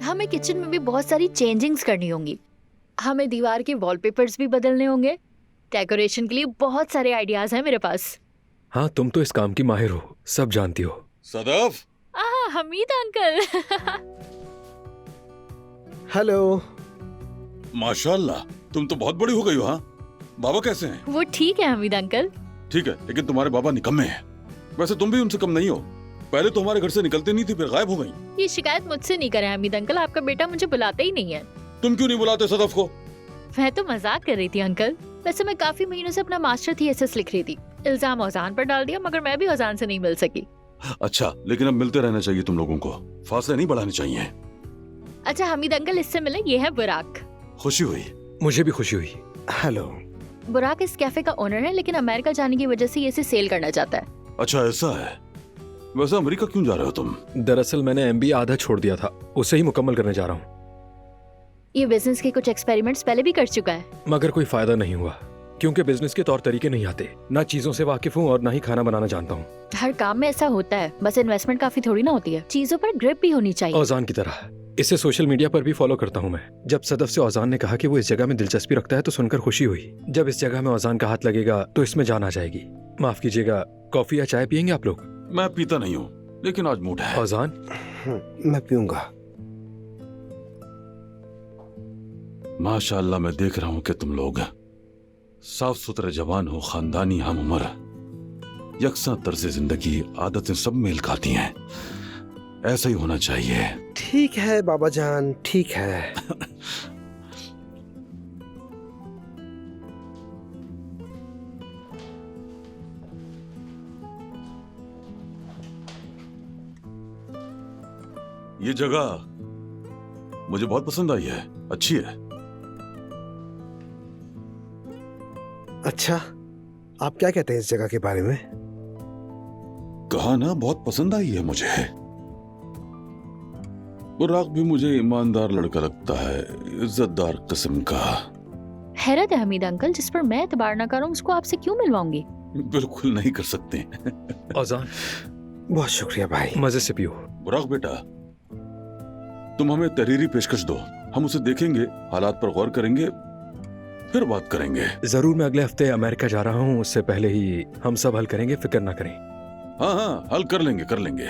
हमें किचन में भी बहुत सारी चेंजिंग्स करनी होंगी। हमें दीवार के वॉलपेपर्स भी बदलने होंगे। डेकोरेशन के लिए बहुत सारे आइडियाज हैं मेरे पास। हाँ, तुम तो इस काम की माहिर हो, सब जानती हो। सदफ, हमीद अंकल। हेलो। माशाल्लाह, तुम तो बहुत बड़ी हो गई हो। हाँ, बाबा कैसे हैं? वो ठीक है हमीद अंकल। ठीक है, लेकिन तुम्हारे बाबा निकम्मे हैं। वैसे तुम भी उनसे कम नहीं हो। पहले तो हमारे घर से निकलते नहीं थी, फिर गायब हो गई। ये शिकायत मुझसे नहीं करें हमीद अंकल, आपका बेटा मुझे बुलाता ही नहीं है। तुम क्यों नहीं बुलाते सदफ को? मैं तो मजाक कर रही थी अंकल। वैसे मैं काफी महीनों से अपना मास्टर थीसिस लिख रही थी। इल्जाम औजान पर डाल दिया, मगर मैं भी औजान से नहीं मिल सकी। अच्छा, लेकिन अब मिलते रहना चाहिए तुम लोगों को, फासले नहीं बढ़ाने चाहिए। अच्छा हमीद अंकल, इससे मिले, ये है बुराक। खुशी हुई। मुझे भी खुशी हुई। हेलो। बुराक इस कैफे का ओनर है, लेकिन अमेरिका जाने की वजह से ये इसे सेल करना चाहता है। अच्छा ऐसा है। वैसे अमेरिका क्यों जा रहे हो तुम? दरअसल मैंने एमबीए आधा छोड़ दिया था, उसे ही मुकम्मल करने जा रहा हूँ। ये बिजनेस के कुछ एक्सपेरिमेंट्स पहले भी कर चुका है, मगर कोई फायदा नहीं हुआ, क्योंकि बिजनेस के तौर तरीके नहीं आते। ना चीजों से वाकिफ हूँ और ना ही खाना बनाना जानता हूँ। हर काम में ऐसा होता है, बस इन्वेस्टमेंट काफी थोड़ी ना होती है, चीजों पर ग्रिप भी होनी चाहिए। औजान की तरह इसे सोशल मीडिया पर भी फॉलो करता हूँ मैं। जब सदफ से औजान ने कहा कि वो इस जगह में दिलचस्पी रखता है तो सुनकर खुशी हुई। जब इस जगह में औजान का हाथ लगेगा तो इसमें जान आ जाएगी। माफ कीजिएगा, कॉफी या चाय पियेंगे आप लोग? मैं पीता नहीं हूँ, लेकिन आज मूड है। औजान, मैं पीऊंगा। माशाल्लाह, मैं देख रहा हूँ कि तुम लोग साफ सुथरे जवान हो, खानदानी, हम उम्र, यकसा तर्ज जिंदगी, आदतें सब मेल खाती हैं। ऐसा ही होना चाहिए। ठीक है बाबा जान, ठीक है। ये जगह मुझे बहुत पसंद आई है, अच्छी है। अच्छा, आप क्या कहते हैं इस जगह के बारे में? कहा ना, बहुत पसंद आई है मुझे। बुराक भी मुझे ईमानदार लड़का लगता है, इज्जतदार किस्म का। हैरत है हमीद अंकल, जिस पर मैं एतबार ना करूं उसको आपसे क्यों मिलवाऊंगी? बिल्कुल नहीं कर सकते। औजान, बहुत शुक्रिया भाई। मजे से पियो। बुराक बेटा, तुम हमें तहरीरी पेशकश दो, हम उसे देखेंगे, हालात पर गौर करेंगे, फिर बात करेंगे। जरूर, मैं अगले हफ्ते अमेरिका जा रहा हूँ, उससे पहले ही हम सब हल करेंगे, फिक्र ना करें। हाँ हाँ, हल कर लेंगे, कर लेंगे।